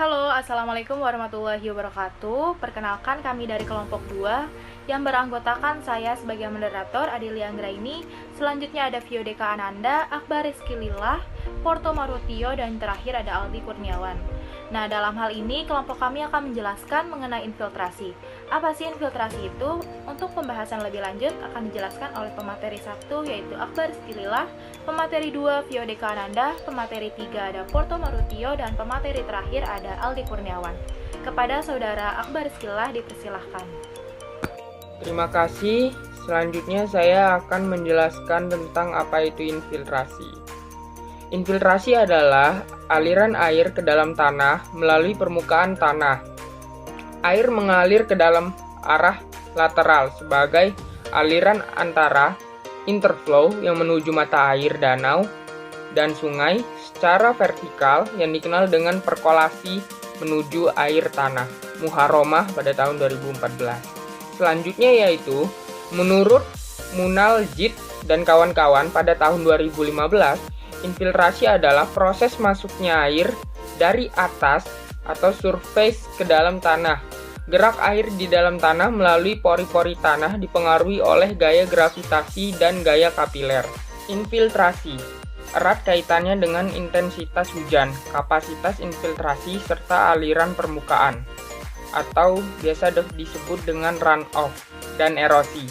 Halo, Assalamualaikum warahmatullahi wabarakatuh. Perkenalkan kami dari kelompok 2 yang beranggotakan saya sebagai moderator Adelia Anggraini. Selanjutnya ada Vio Deka Ananda, Akbar Rizky Lillah, Porto Marutio, dan terakhir ada Aldi Kurniawan. Nah, dalam hal ini kelompok kami akan menjelaskan mengenai infiltrasi. Apa sih infiltrasi itu? Untuk pembahasan lebih lanjut akan dijelaskan oleh pemateri 1 yaitu Akbar Rizky Lillah, pemateri 2 Vio Deka Ananda, pemateri 3 ada Porto Marutio, dan pemateri terakhir ada Aldi Kurniawan. Kepada saudara Akbar Rizky Lillah dipersilahkan. Terima kasih. Selanjutnya saya akan menjelaskan tentang apa itu infiltrasi. Infiltrasi adalah aliran air ke dalam tanah melalui permukaan tanah. Air mengalir ke dalam arah lateral sebagai aliran antara interflow yang menuju mata air danau dan sungai secara vertikal yang dikenal dengan perkolasi menuju air tanah. Muharromah pada tahun 2014. Selanjutnya yaitu menurut Munal Jid dan kawan-kawan pada tahun 2015, infiltrasi adalah proses masuknya air dari atas atau surface ke dalam tanah. Gerak air di dalam tanah melalui pori-pori tanah dipengaruhi oleh gaya gravitasi dan gaya kapiler. Infiltrasi erat kaitannya dengan intensitas hujan, kapasitas infiltrasi, serta aliran permukaan, atau biasa disebut dengan runoff, dan erosi.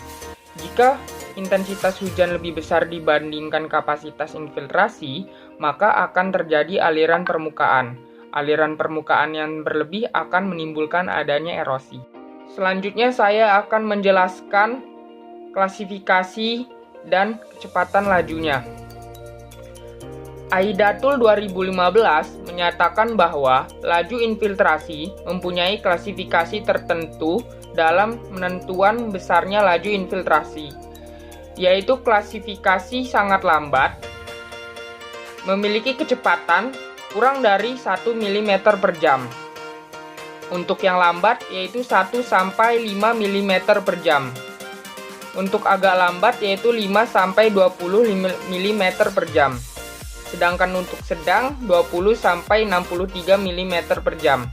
Jika intensitas hujan lebih besar dibandingkan kapasitas infiltrasi, maka akan terjadi aliran permukaan. Aliran permukaan yang berlebih akan menimbulkan adanya erosi. Selanjutnya saya akan menjelaskan klasifikasi dan kecepatan lajunya. Aidatul 2015 menyatakan bahwa laju infiltrasi mempunyai klasifikasi tertentu dalam menentuan besarnya laju infiltrasi, yaitu klasifikasi sangat lambat, memiliki kecepatan kurang dari 1 mm per jam. Untuk yang lambat yaitu 1 sampai 5 mm per jam. Untuk agak lambat yaitu 5 sampai 20 mm per jam. Sedangkan untuk sedang 20 sampai 63 mm per jam.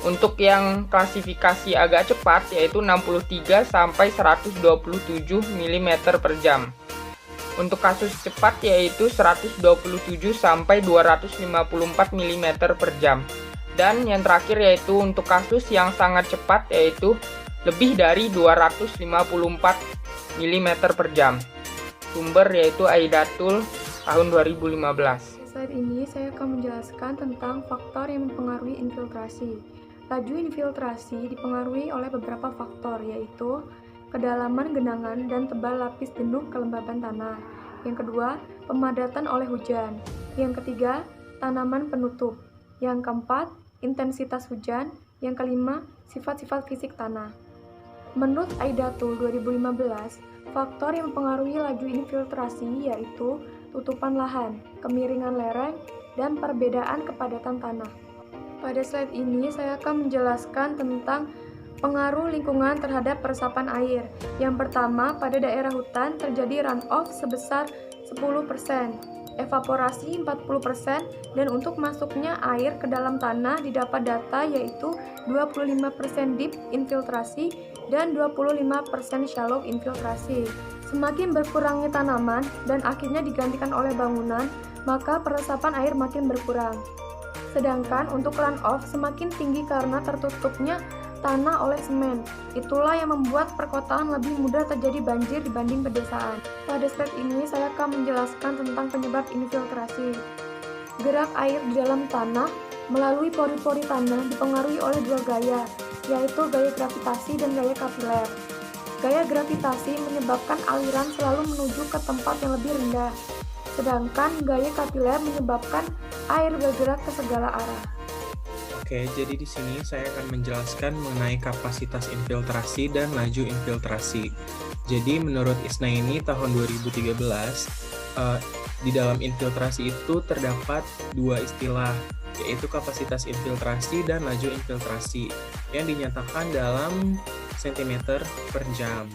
Untuk yang klasifikasi agak cepat yaitu 63 sampai 127 mm per jam. Untuk kasus cepat yaitu 127 sampai 254 mm per jam. Dan yang terakhir yaitu untuk kasus yang sangat cepat yaitu lebih dari 254 mm per jam. Sumber yaitu Aidatul tahun 2015. Slide ini saya akan menjelaskan tentang faktor yang mempengaruhi infiltrasi. Laju infiltrasi dipengaruhi oleh beberapa faktor, yaitu kedalaman genangan dan tebal lapis jenuh kelembaban tanah. Yang kedua, pemadatan oleh hujan. Yang ketiga, tanaman penutup. Yang keempat, intensitas hujan. Yang kelima, sifat-sifat fisik tanah. Menurut Aidatul 2015, faktor yang mempengaruhi laju infiltrasi yaitu tutupan lahan, kemiringan lereng, dan perbedaan kepadatan tanah. Pada slide ini saya akan menjelaskan tentang pengaruh lingkungan terhadap peresapan air. Yang pertama, pada daerah hutan terjadi runoff sebesar 10%, evaporasi 40%, dan untuk masuknya air ke dalam tanah didapat data yaitu 25% deep infiltrasi dan 25% shallow infiltrasi. Semakin berkurangnya tanaman dan akhirnya digantikan oleh bangunan, maka peresapan air makin berkurang. Sedangkan untuk runoff semakin tinggi karena tertutupnya tanah oleh semen. Itulah yang membuat perkotaan lebih mudah terjadi banjir dibanding pedesaan. Pada slide ini saya akan menjelaskan tentang penyebab infiltrasi. Gerak air di dalam tanah melalui pori-pori tanah dipengaruhi oleh dua gaya, yaitu gaya gravitasi dan gaya kapiler. Gaya gravitasi menyebabkan aliran selalu menuju ke tempat yang lebih rendah, sedangkan gaya kapiler menyebabkan air bergerak ke segala arah. Oke, jadi di sini saya akan menjelaskan mengenai kapasitas infiltrasi dan laju infiltrasi. Jadi menurut Isnaini tahun 2013, di dalam infiltrasi itu terdapat dua istilah, yaitu kapasitas infiltrasi dan laju infiltrasi, yang dinyatakan dalam cm per jam.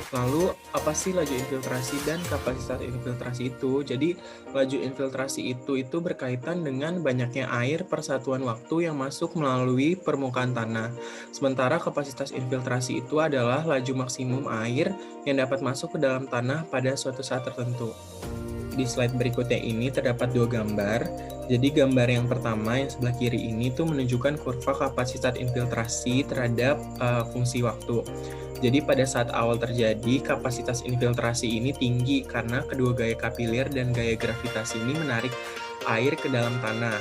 Lalu apa sih laju infiltrasi dan kapasitas infiltrasi itu? Jadi laju infiltrasi itu berkaitan dengan banyaknya air per satuan waktu yang masuk melalui permukaan tanah. Sementara kapasitas infiltrasi itu adalah laju maksimum air yang dapat masuk ke dalam tanah pada suatu saat tertentu. Di slide berikutnya ini terdapat dua gambar. Jadi gambar yang pertama yang sebelah kiri ini tuh menunjukkan kurva kapasitas infiltrasi terhadap fungsi waktu. Jadi pada saat awal terjadi, kapasitas infiltrasi ini tinggi karena kedua gaya kapiler dan gaya gravitasi ini menarik air ke dalam tanah.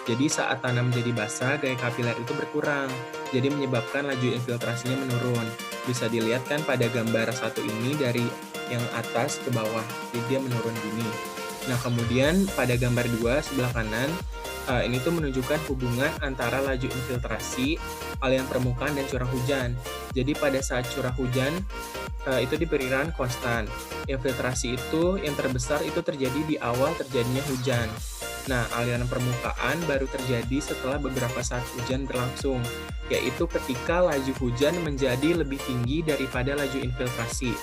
Jadi saat tanah menjadi basah, gaya kapiler itu berkurang. Jadi menyebabkan laju infiltrasinya menurun. Bisa dilihat kan pada gambar satu ini dari yang atas ke bawah, jadi dia menurun gini. Nah kemudian pada gambar 2 sebelah kanan, ini tuh menunjukkan hubungan antara laju infiltrasi, aliran permukaan, dan curah hujan. Jadi pada saat curah hujan, itu diperkirakan konstan. Infiltrasi itu yang terbesar itu terjadi di awal terjadinya hujan. Nah, aliran permukaan baru terjadi setelah beberapa saat hujan berlangsung, yaitu ketika laju hujan menjadi lebih tinggi daripada laju infiltrasi.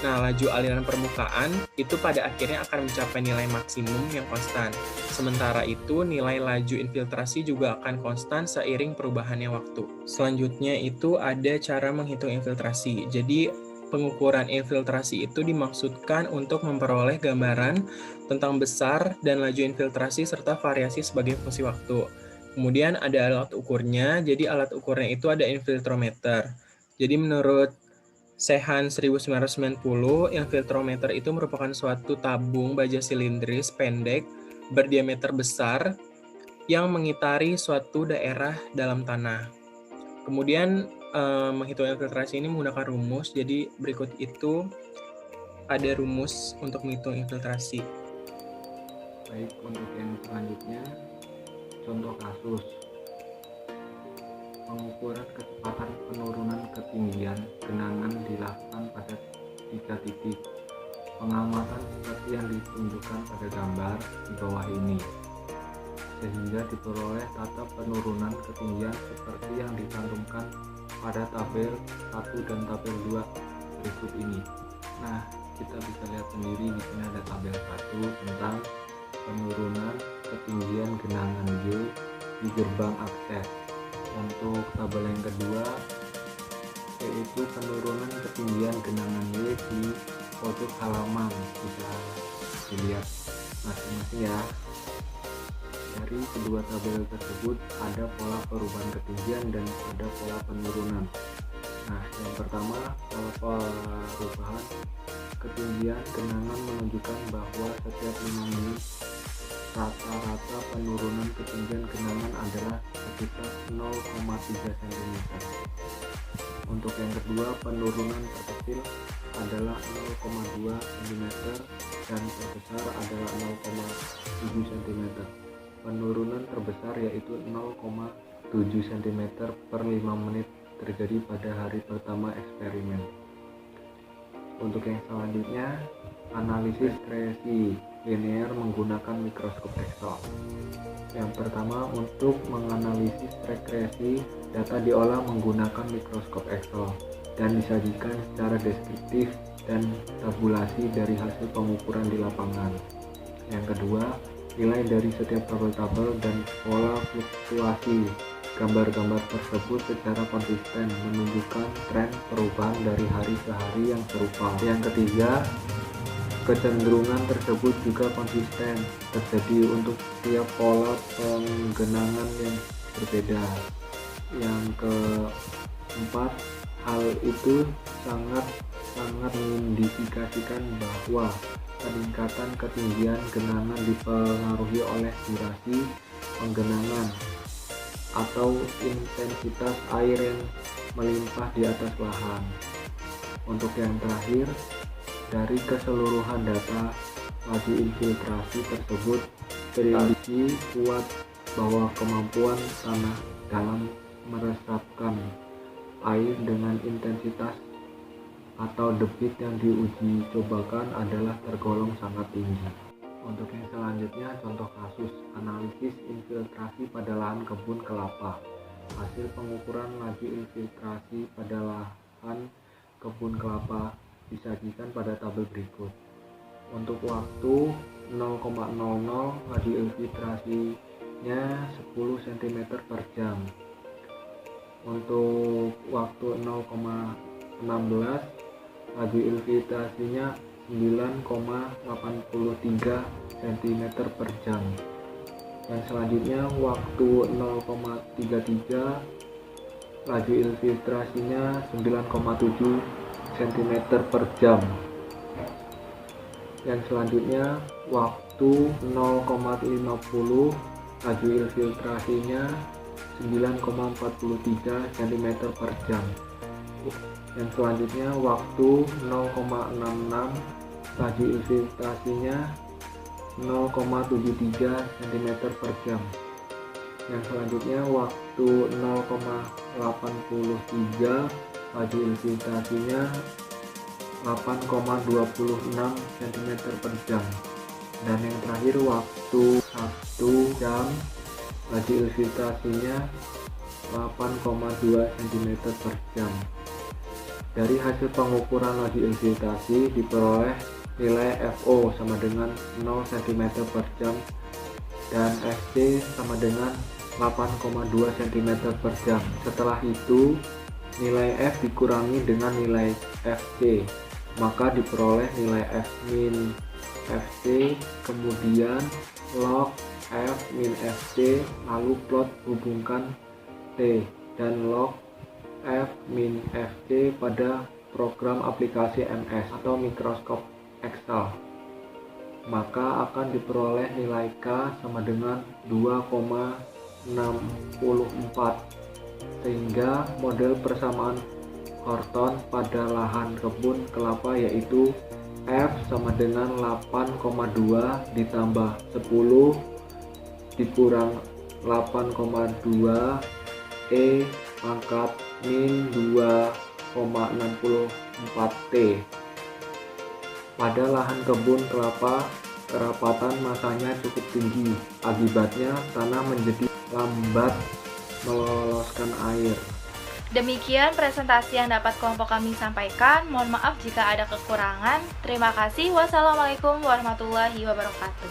Nah, laju aliran permukaan itu pada akhirnya akan mencapai nilai maksimum yang konstan. Sementara itu, nilai laju infiltrasi juga akan konstan seiring perubahannya waktu. Selanjutnya itu ada cara menghitung infiltrasi. Jadi, pengukuran infiltrasi itu dimaksudkan untuk memperoleh gambaran tentang besar dan laju infiltrasi serta variasi sebagai fungsi waktu. Kemudian ada alat ukurnya, jadi alat ukurnya itu ada infiltrometer. Jadi menurut Sehan 1990, infiltrometer itu merupakan suatu tabung baja silindris pendek berdiameter besar yang mengitari suatu daerah dalam tanah. Kemudian menghitung infiltrasi ini menggunakan rumus, jadi berikut itu ada rumus untuk menghitung infiltrasi. Baik, untuk yang selanjutnya, contoh kasus. Pengukuran kecepatan penurunan ketinggian genangan dilakukan pada 3 titik. Pengamatan seperti yang ditunjukkan pada gambar di bawah ini, sehingga diperoleh tata penurunan ketinggian seperti yang dicantumkan pada tabel 1 dan tabel 2 berikut ini. Nah, kita bisa lihat sendiri di sini ada tabel 1 tentang penurunan ketinggian genangan Y di gerbang akses. Untuk tabel yang kedua yaitu penurunan ketinggian genangan Y di pojok halaman, bisa dilihat masing-masing ya. Dari kedua tabel tersebut ada pola perubahan ketinggian dan ada pola penurunan. Nah, yang pertama, pola perubahan ketinggian genangan menunjukkan bahwa setiap 5 menit rata-rata penurunan ketinggian genangan adalah sekitar 0,3 cm. Untuk yang kedua, penurunan terkecil adalah 0,2 cm dan terbesar adalah 0,7 cm. Penurunan terbesar yaitu 0,7 cm per 5 menit terjadi pada hari pertama eksperimen. Untuk yang selanjutnya, analisis regresi linear menggunakan mikroskop Excel. Yang pertama, untuk menganalisis regresi, data diolah menggunakan mikroskop Excel dan disajikan secara deskriptif dan tabulasi dari hasil pengukuran di lapangan. Yang kedua, nilai dari setiap tabel-tabel dan pola fluktuasi gambar-gambar tersebut secara konsisten menunjukkan tren perubahan dari hari ke hari yang serupa. Yang ketiga, kecenderungan tersebut juga konsisten terjadi untuk setiap pola penggenangan yang berbeda. Yang keempat, hal itu sangat mengindikasikan bahwa peningkatan ketinggian genangan dipengaruhi oleh durasi penggenangan atau intensitas air yang melimpah di atas lahan. Untuk yang terakhir, dari keseluruhan data laju infiltrasi tersebut terindikasi kuat bahwa kemampuan tanah dalam meresapkan air dengan intensitas atau debit yang diuji cobakan adalah tergolong sangat tinggi. Untuk yang selanjutnya, contoh kasus analisis infiltrasi pada lahan kebun kelapa. Hasil pengukuran laju infiltrasi pada lahan kebun kelapa disajikan pada tabel berikut. Untuk waktu 0,00 laju infiltrasinya 10 cm per jam. Untuk waktu 0,16 laju infiltrasinya 9,83 cm per jam. Dan selanjutnya waktu 0,33 laju infiltrasinya 9,7 cm per jam. Yang selanjutnya waktu 0,50 laju infiltrasinya 9,43 cm per jam. Yang selanjutnya waktu 0,66 laju infiltrasinya 0,73 cm per jam. Yang selanjutnya waktu 0,83 laju infiltrasinya 8,26 cm per jam. Dan yang terakhir waktu 1 jam laju infiltrasinya 8,2 cm per jam. Dari hasil pengukuran laju infiltrasi diperoleh nilai FO sama dengan 0 cm per jam dan FC sama dengan 8,2 cm per jam. Setelah itu nilai F dikurangi dengan nilai FC, maka diperoleh nilai F min FC, kemudian log F min FC, lalu plot hubungkan T dan log F min FC pada program aplikasi MS atau Microsoft Excel, maka akan diperoleh nilai K sama dengan 2,64, sehingga model persamaan Horton pada lahan kebun kelapa yaitu F sama dengan 8,2 ditambah 10 dikurang 8,2 E pangkat min 2,64 T. Pada lahan kebun kelapa, kerapatan masanya cukup tinggi. Akibatnya tanah menjadi lambat meloloskan air. Demikian presentasi yang dapat kelompok kami sampaikan. Mohon maaf jika ada kekurangan. Terima kasih. Wassalamualaikum warahmatullahi wabarakatuh.